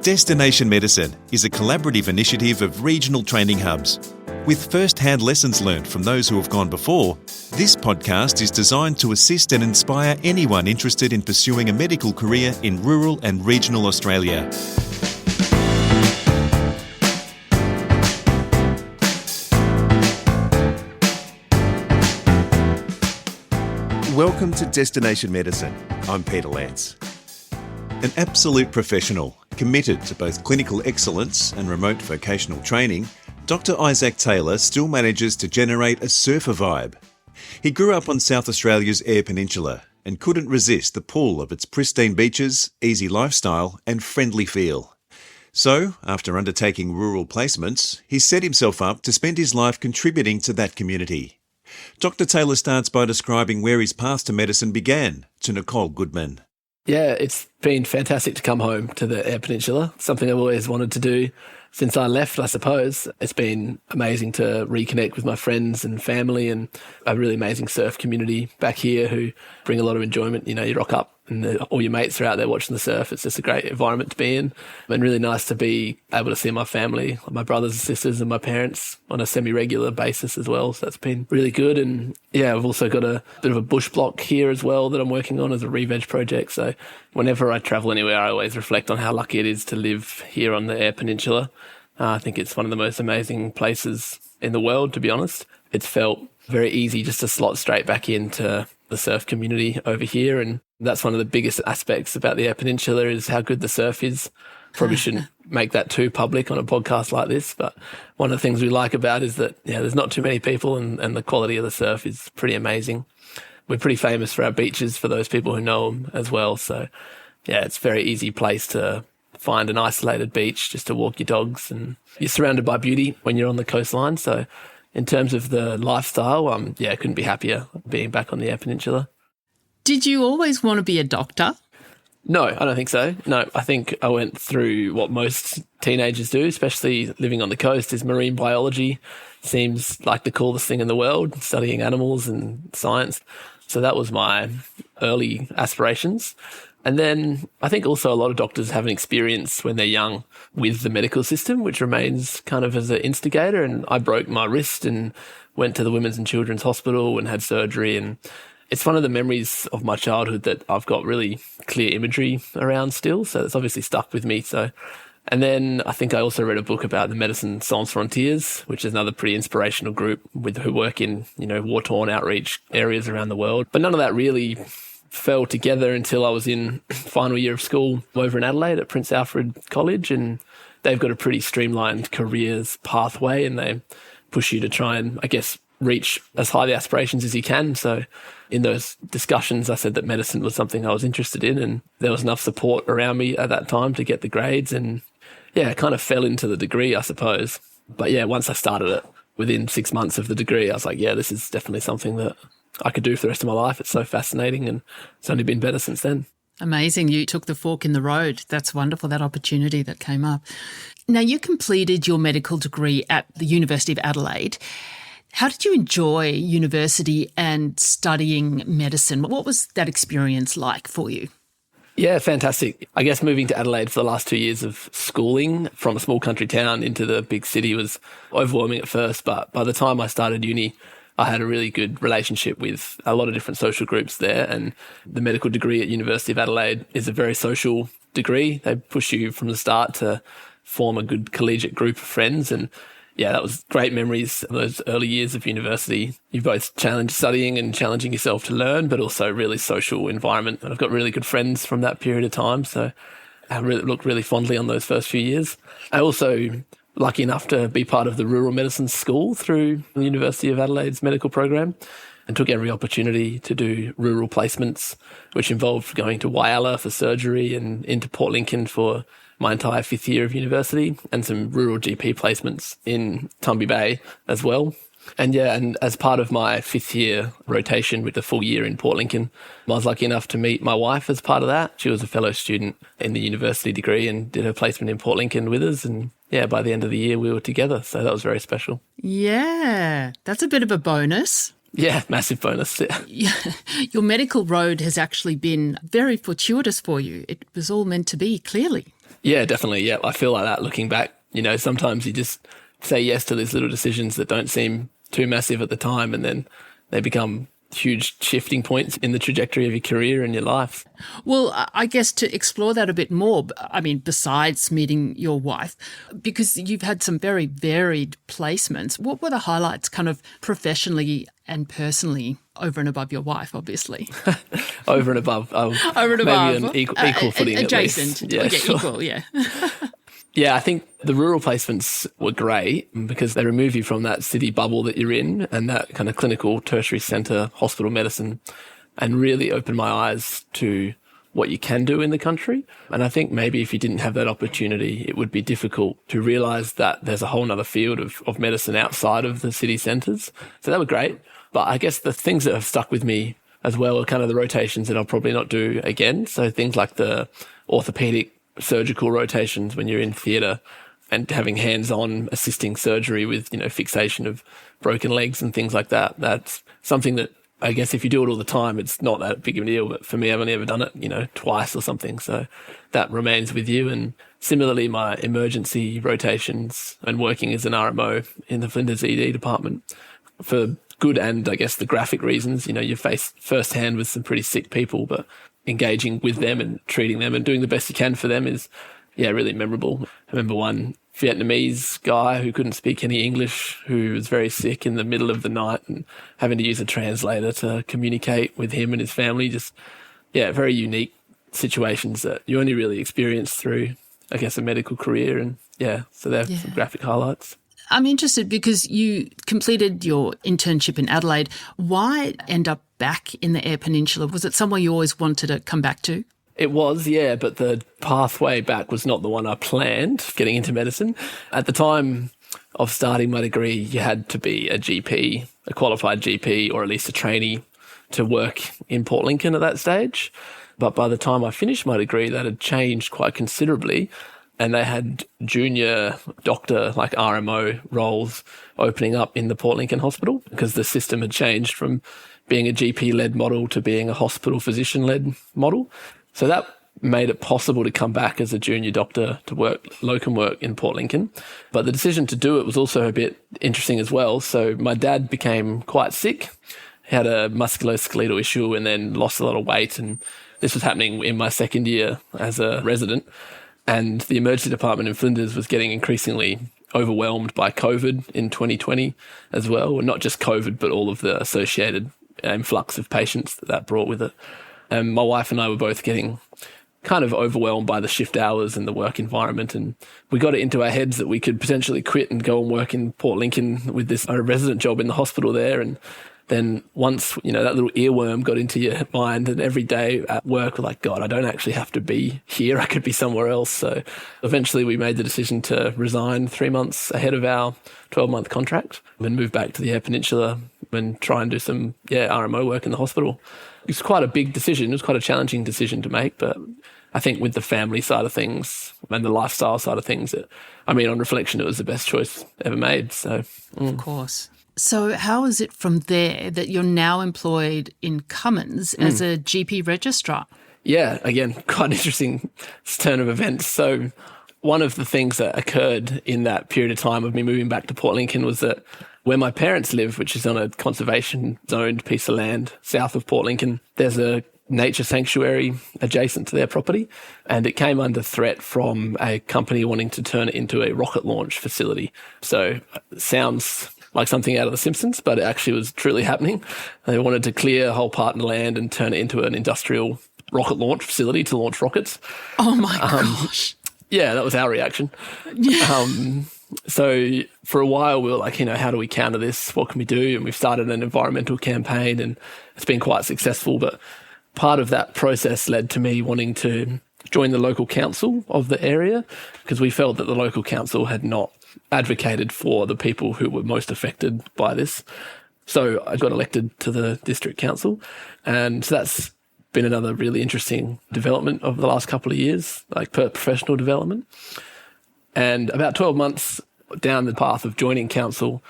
Destination Medicine is a collaborative initiative of regional training hubs. With first-hand lessons learned from those who have gone before, this podcast is designed to assist and inspire anyone interested in pursuing a medical career in rural and regional Australia. Welcome to Destination Medicine. I'm Peter Lance. An absolute professional, committed to both clinical excellence and remote vocational training, Dr. Isaac Taylor still manages to generate a surfer vibe. He grew up on South Australia's Eyre Peninsula and couldn't resist the pull of its pristine beaches, easy lifestyle and friendly feel. So, after undertaking rural placements, he set himself up to spend his life contributing to that community. Dr. Taylor starts by describing where his path to medicine began to Nicole Goodman. Yeah, it's been fantastic to come home to the Eyre Peninsula, something I've always wanted to do since I left, I suppose. It's been amazing to reconnect with my friends and family and a really amazing surf community back here who bring a lot of enjoyment. You know, you rock up and all your mates are out there watching the surf. It's just a great environment to be in and really nice to be able to see my family, my brothers and sisters and my parents on a semi-regular basis as well. So that's been really good. And yeah, I've also got a bit of a bush block here as well that I'm working on as a re-veg project. So whenever I travel anywhere, I always reflect on how lucky it is to live here on the Eyre Peninsula. I think it's one of the most amazing places in the world, to be honest. It's felt very easy just to slot straight back into the surf community over here. And that's one of the biggest aspects about the Eyre Peninsula is how good the surf is. Probably shouldn't make that too public on a podcast like this, but one of the things we like about it is that there's not too many people and the quality of the surf is pretty amazing. We're pretty famous for our beaches for those people who know them as well. So yeah, it's a very easy place to find an isolated beach just to walk your dogs, and you're surrounded by beauty when you're on the coastline. So in terms of the lifestyle, I couldn't be happier being back on the Eyre Peninsula. Did you always want to be a doctor? No, I don't think so. No, I think I went through what most teenagers do, especially living on the coast, is marine biology. Seems like the coolest thing in the world, studying animals and science. So that was my early aspirations. And then I think also a lot of doctors have an experience when they're young with the medical system, which remains kind of as an instigator. And I broke my wrist and went to the Women's and Children's Hospital and had surgery. And it's one of the memories of my childhood that I've got really clear imagery around still. So it's obviously stuck with me. And then I think I also read a book about the Médecins Sans Frontières, which is another pretty inspirational group who work in, war-torn outreach areas around the world. But none of that really fell together until I was in final year of school over in Adelaide at Prince Alfred College, and they've got a pretty streamlined careers pathway and they push you to try and, I guess, reach as high the aspirations as you can. So in those discussions, I said that medicine was something I was interested in and there was enough support around me at that time to get the grades, and I kind of fell into the degree, I suppose. But once I started it, within 6 months of the degree, I was like, this is definitely something that I could do for the rest of my life. It's so fascinating and it's only been better since then. Amazing. You took the fork in the road. That's wonderful, that opportunity that came up. Now, you completed your medical degree at the University of Adelaide. How did you enjoy university and studying medicine? What was that experience like for you? Yeah, fantastic. I guess moving to Adelaide for the last 2 years of schooling from a small country town into the big city was overwhelming at first, but by the time I started uni, I had a really good relationship with a lot of different social groups there, and the medical degree at University of Adelaide is a very social degree. They push you from the start to form a good collegiate group of friends, and that was great memories of those early years of university. You both challenged studying and challenging yourself to learn, but also really social environment. And I've got really good friends from that period of time, so I look really fondly on those first few years. I also lucky enough to be part of the rural medicine school through the University of Adelaide's medical program and took every opportunity to do rural placements, which involved going to Wyalla for surgery and into Port Lincoln for my entire fifth year of university, and some rural GP placements in Tumby Bay as well. And as part of my fifth year rotation with the full year in Port Lincoln, I was lucky enough to meet my wife as part of that. She was a fellow student in the university degree and did her placement in Port Lincoln with us. And by the end of the year, we were together. So that was very special. Yeah, that's a bit of a bonus. Yeah, massive bonus. Yeah. Your medical road has actually been very fortuitous for you. It was all meant to be, clearly. Yeah, definitely. Yeah, I feel like that looking back. Sometimes you just say yes to these little decisions that don't seem too massive at the time, and then they become huge shifting points in the trajectory of your career and your life. Well, I guess to explore that a bit more, I mean, besides meeting your wife, because you've had some very varied placements, what were the highlights kind of professionally and personally over and above your wife, obviously? Over and above. Over and above. Maybe an equal footing adjacent. at least. Yeah, sure. Equal, yeah. Yeah, I think the rural placements were great because they remove you from that city bubble that you're in and that kind of clinical tertiary centre hospital medicine, and really opened my eyes to what you can do in the country. And I think maybe if you didn't have that opportunity, it would be difficult to realise that there's a whole other field of medicine outside of the city centres. So that were great. But I guess the things that have stuck with me as well are kind of the rotations that I'll probably not do again. So things like the orthopaedic surgical rotations when you're in theatre and having hands-on assisting surgery with, fixation of broken legs and things like that. That's something that I guess if you do it all the time, it's not that big of a deal. But for me, I've only ever done it, twice or something. So that remains with you. And similarly, my emergency rotations and working as an RMO in the Flinders ED department for good and I guess the graphic reasons, you face firsthand with some pretty sick people, but engaging with them and treating them and doing the best you can for them is, really memorable. I remember one Vietnamese guy who couldn't speak any English, who was very sick in the middle of the night, and having to use a translator to communicate with him and his family. Just, very unique situations that you only really experience through, I guess, a medical career. And so they're some graphic highlights. I'm interested because you completed your internship in Adelaide. Why end up back in the Eyre Peninsula? Was it somewhere you always wanted to come back to? It was, but the pathway back was not the one I planned, getting into medicine. At the time of starting my degree, you had to be a GP, a qualified GP, or at least a trainee to work in Port Lincoln at that stage. But by the time I finished my degree, that had changed quite considerably. And they had junior doctor, like RMO roles opening up in the Port Lincoln Hospital because the system had changed from being a GP-led model to being a hospital physician-led model. So that made it possible to come back as a junior doctor to work locum work in Port Lincoln. But the decision to do it was also a bit interesting as well. So my dad became quite sick. He had a musculoskeletal issue and then lost a lot of weight. And this was happening in my second year as a resident. And the emergency department in Flinders was getting increasingly overwhelmed by COVID in 2020 as well. And not just COVID, but all of the associated influx of patients that brought with it. And my wife and I were both getting kind of overwhelmed by the shift hours and the work environment. And we got it into our heads that we could potentially quit and go and work in Port Lincoln with this resident job in the hospital there. And then once, that little earworm got into your mind, and every day at work, we're like, God, I don't actually have to be here. I could be somewhere else. So eventually we made the decision to resign 3 months ahead of our 12-month contract and move back to the Eyre Peninsula and try and do some, RMO work in the hospital. It's quite a big decision. It was quite a challenging decision to make, but I think with the family side of things and the lifestyle side of things, on reflection, it was the best choice ever made. So, Of course. So how is it from there that you're now employed in Cummins as a GP registrar? Yeah, again, quite an interesting turn of events. So one of the things that occurred in that period of time of me moving back to Port Lincoln was that where my parents live, which is on a conservation zoned piece of land south of Port Lincoln, there's a nature sanctuary adjacent to their property, and it came under threat from a company wanting to turn it into a rocket launch facility. So it sounds like something out of The Simpsons, but it actually was truly happening. They wanted to clear a whole part of the land and turn it into an industrial rocket launch facility to launch rockets. Oh my gosh. Yeah, that was our reaction. Yeah. So for a while we were like, how do we counter this? What can we do? And we've started an environmental campaign, and it's been quite successful. But part of that process led to me wanting to join the local council of the area, because we felt that the local council had not advocated for the people who were most affected by this. So I got elected to the district council, and so that's been another really interesting development of the last couple of years, like professional development. And about 12 months down the path of joining council,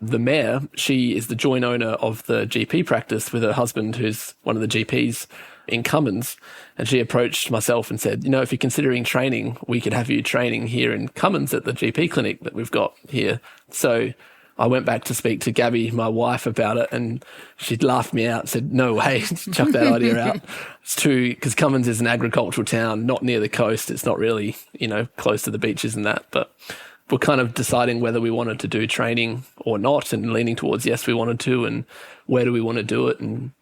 the mayor, she is the joint owner of the GP practice with her husband, who's one of the GPs. in Cummins. And she approached myself and said, if you're considering training, we could have you training here in Cummins at the GP clinic that we've got here. So I went back to speak to Gabby, my wife, about it, and she'd laughed me out, said, no way, chuck that idea out. It's true, because Cummins is an agricultural town, not near the coast. It's not really, close to the beaches and that, but we're kind of deciding whether we wanted to do training or not, and leaning towards yes, we wanted to, and where do we want to do it. And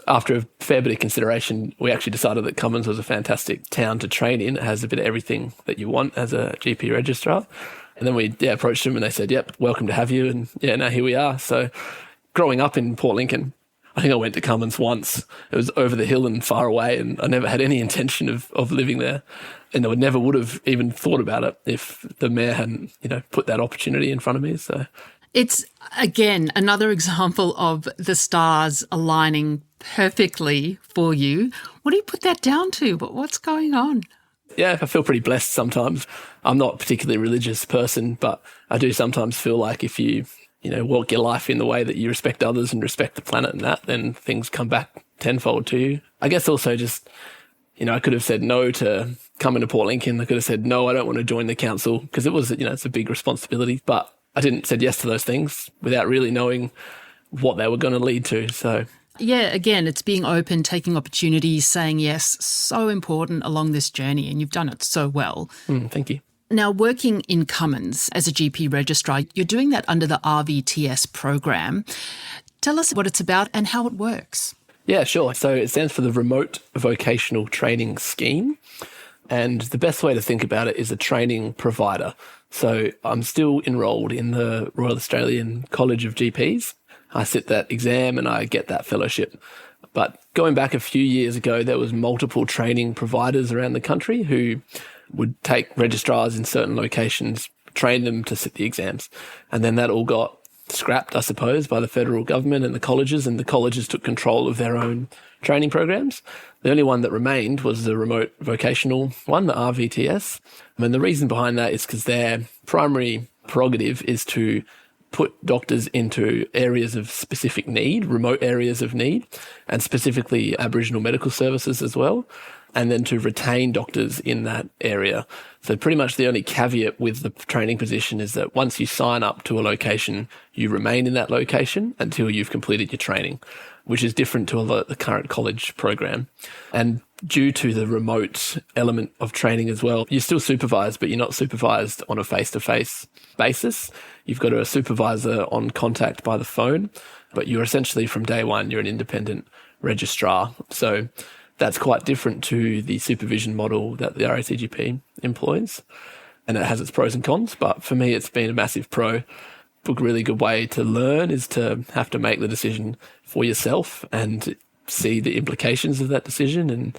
after a fair bit of consideration, we actually decided that Cummins was a fantastic town to train in. It has a bit of everything that you want as a GP registrar. And then we approached them and they said, yep, welcome to have you. And now here we are. So growing up in Port Lincoln, I think I went to Cummins once. It was over the hill and far away, and I never had any intention of living there. And I never would have even thought about it if the mayor hadn't, put that opportunity in front of me. So it's, again, another example of the stars aligning perfectly for you. What do you put that down to? What's going on? Yeah, I feel pretty blessed sometimes. I'm not a particularly religious person, but I do sometimes feel like if you, walk your life in the way that you respect others and respect the planet and that, then things come back tenfold to you. I guess also just, I could have said no to coming to Port Lincoln. I could have said, no, I don't want to join the council, because it was, it's a big responsibility. But I said yes to those things without really knowing what they were going to lead to. So yeah, again, it's being open, taking opportunities, saying yes, so important along this journey, and you've done it so well. Thank you. Now, working in Cummins as a GP registrar, you're doing that under the RVTS program. Tell us what it's about and how it works. Yeah, sure. So it stands for the Remote Vocational Training Scheme. And the best way to think about it is a training provider. So I'm still enrolled in the Royal Australian College of GPs. I sit that exam and I get that fellowship. But going back a few years ago, there was multiple training providers around the country who would take registrars in certain locations, train them to sit the exams. And then that all got scrapped, I suppose, by the federal government and the colleges took control of their own training programs. The only one that remained was the remote vocational one, the RVTS. And the reason behind that is because their primary prerogative is to put doctors into areas of specific need, remote areas of need, and specifically Aboriginal medical services as well, and then to retain doctors in that area. So pretty much the only caveat with the training position is that once you sign up to a location, you remain in that location until you've completed your training, which is different to the current college program. And due to the remote element of training as well, you're still supervised, but you're not supervised on a face-to-face basis. You've got a supervisor on contact by the phone, but you're essentially from day one, you're an independent registrar. So that's quite different to the supervision model that the RACGP employs. And it has its pros and cons, but for me, it's been a massive pro. A really good way to learn is to have to make the decision for yourself and see the implications of that decision. And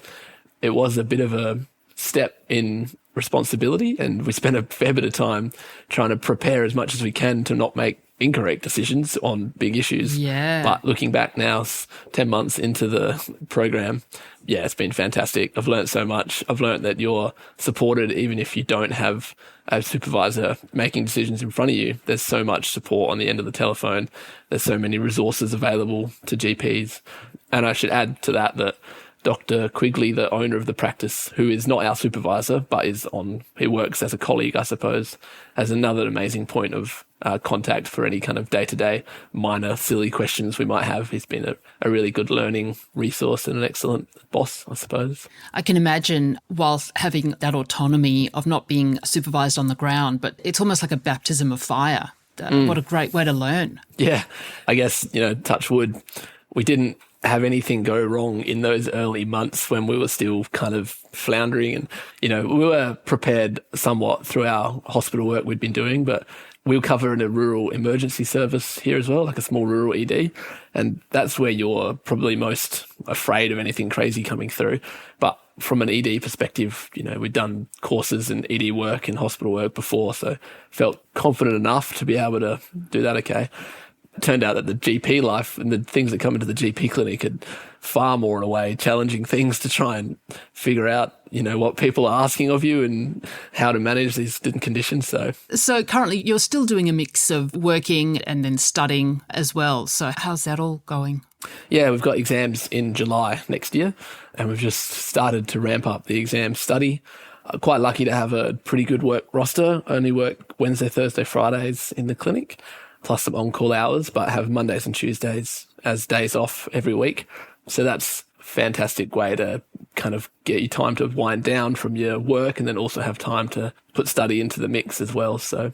it was a bit of a step in responsibility, and we spent a fair bit of time trying to prepare as much as we can to not make incorrect decisions on big issues. Yeah. But looking back now, 10 months into the program, yeah, it's been fantastic. I've learned so much. I've learned that you're supported even if you don't have a supervisor making decisions in front of you. There's so much support on the end of the telephone. There's so many resources available to GPs. And I should add to that Dr. Quigley, the owner of the practice, who is not our supervisor, but he works as a colleague, I suppose, has another amazing point of contact for any kind of day-to-day minor silly questions we might have. He's been a really good learning resource and an excellent boss, I suppose. I can imagine, whilst having that autonomy of not being supervised on the ground, but it's almost like a baptism of fire. What a great way to learn. Yeah, I guess, touch wood, we didn't have anything go wrong in those early months when we were still kind of floundering. And, we were prepared somewhat through our hospital work we'd been doing, but we'll cover in a rural emergency service here as well, like a small rural ED. And that's where you're probably most afraid of anything crazy coming through. But from an ED perspective, we'd done courses in ED work and hospital work before, so felt confident enough to be able to do that okay. It turned out that the GP life and the things that come into the GP clinic are far more in a way challenging things to try and figure out, what people are asking of you and how to manage these conditions. So currently you're still doing a mix of working and then studying as well. So how's that all going? Yeah, we've got exams in July next year, and we've just started to ramp up the exam study. I'm quite lucky to have a pretty good work roster. I only work Wednesday, Thursday, Fridays in the clinic, plus some on-call hours, but have Mondays and Tuesdays as days off every week. So that's a fantastic way to kind of get you time to wind down from your work and then also have time to put study into the mix as well. So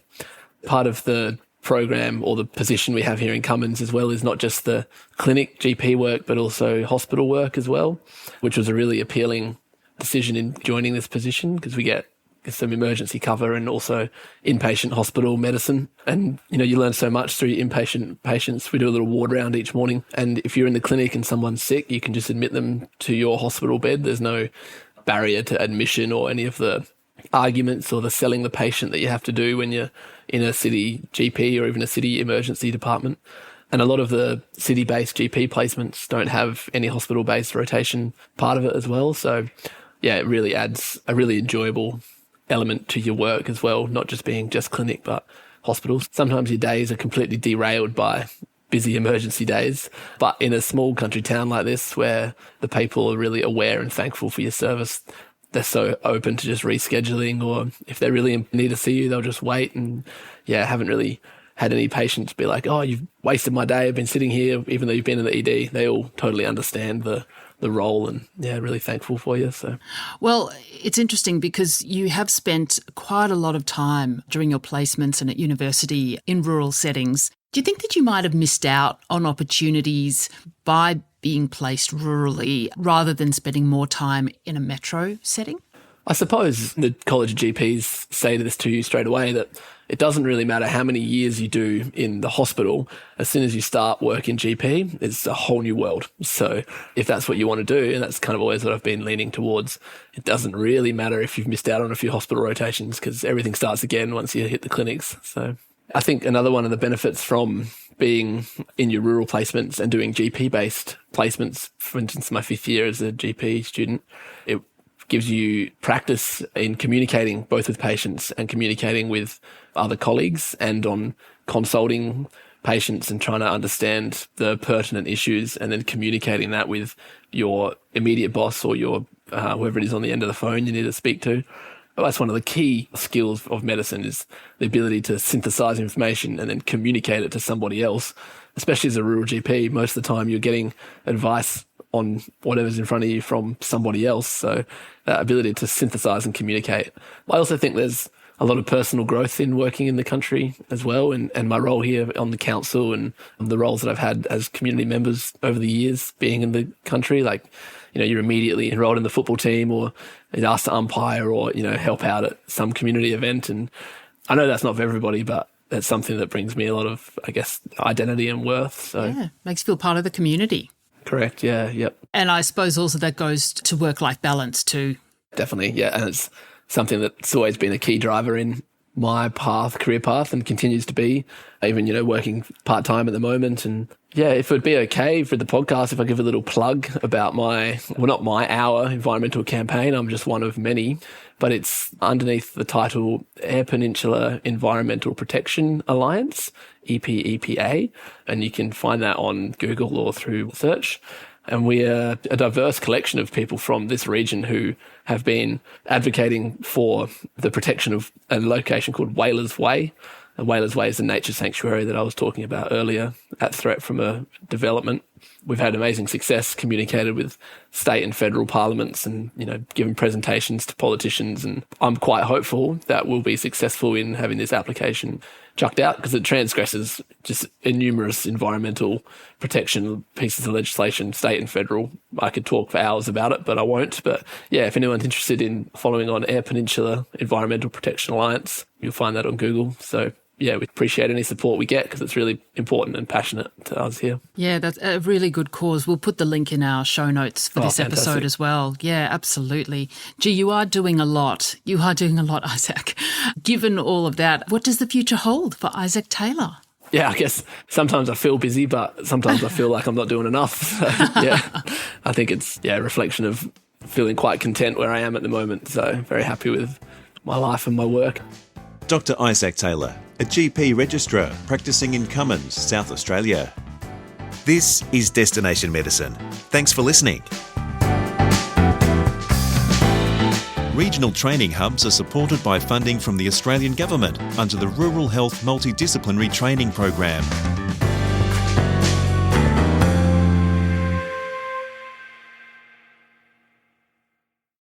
part of the program or the position we have here in Cummins as well is not just the clinic GP work, but also hospital work as well, which was a really appealing decision in joining this position because we get some emergency cover and also inpatient hospital medicine. And, you learn so much through inpatient patients. We do a little ward round each morning. And if you're in the clinic and someone's sick, you can just admit them to your hospital bed. There's no barrier to admission or any of the arguments or the selling the patient that you have to do when you're in a city GP or even a city emergency department. And a lot of the city-based GP placements don't have any hospital-based rotation part of it as well. So, yeah, it really adds a really enjoyable element to your work as well, not just being just clinic, but hospitals. Sometimes your days are completely derailed by busy emergency days. But in a small country town like this, where the people are really aware and thankful for your service, they're so open to just rescheduling, or if they really need to see you, they'll just wait. And yeah, haven't really had any patients be like, oh, you've wasted my day. I've been sitting here, even though you've been in the ED. They all totally understand the role and, yeah, really thankful for you. So, well, it's interesting because you have spent quite a lot of time during your placements and at university in rural settings. Do you think that you might have missed out on opportunities by being placed rurally rather than spending more time in a metro setting? I suppose the College of GPs say this to you straight away, that it doesn't really matter how many years you do in the hospital. As soon as you start work in GP, it's a whole new world. So if that's what you want to do, and that's kind of always what I've been leaning towards, it doesn't really matter if you've missed out on a few hospital rotations because everything starts again once you hit the clinics. So I think another one of the benefits from being in your rural placements and doing GP-based placements, for instance, my 5th year as a GP student, it gives you practice in communicating both with patients and communicating with other colleagues and on consulting patients and trying to understand the pertinent issues and then communicating that with your immediate boss or your whoever it is on the end of the phone you need to speak to. Well, that's one of the key skills of medicine, is the ability to synthesize information and then communicate it to somebody else. Especially as a rural GP, most of the time you're getting advice on whatever's in front of you from somebody else. So that ability to synthesize and communicate. I also think there's a lot of personal growth in working in the country as well. And my role here on the council and the roles that I've had as community members over the years being in the country, like, you're immediately enrolled in the football team or asked to umpire or, help out at some community event. And I know that's not for everybody, but that's something that brings me a lot of, I guess, identity and worth. So yeah, makes you feel part of the community. Correct, yeah, yep. And I suppose also that goes to work-life balance too. Definitely, yeah. And it's something that's always been a key driver in my career path and continues to be, even, working part-time at the moment. And yeah, if it would be okay for the podcast, if I give a little plug about not my Eyre environmental campaign, I'm just one of many, but it's underneath the title Eyre Peninsula Environmental Protection Alliance, EPEPA, and you can find that on Google or through search. And we are a diverse collection of people from this region who have been advocating for the protection of a location called Whalers Way. And Whalers Way is a nature sanctuary that I was talking about earlier at threat from a development. We've had amazing success, communicated with state and federal parliaments and, given presentations to politicians. And I'm quite hopeful that we'll be successful in having this application chucked out because it transgresses just numerous environmental protection pieces of legislation, state and federal. I could talk for hours about it, but I won't. But yeah, if anyone's interested in following on Eyre Peninsula Environmental Protection Alliance, you'll find that on Google. So yeah, we appreciate any support we get because it's really important and passionate to us here. Yeah, that's a really good cause. We'll put the link in our show notes for this episode as well. Yeah, absolutely. Gee, you are doing a lot. You are doing a lot, Isaac. Given all of that, what does the future hold for Isaac Taylor? Yeah, I guess sometimes I feel busy, but sometimes I feel like I'm not doing enough. So, yeah, I think it's a reflection of feeling quite content where I am at the moment. So very happy with my life and my work. Dr. Isaac Taylor, a GP registrar practicing in Cummins, South Australia. This is Destination Medicine. Thanks for listening. Regional training hubs are supported by funding from the Australian Government under the Rural Health Multidisciplinary Training Program.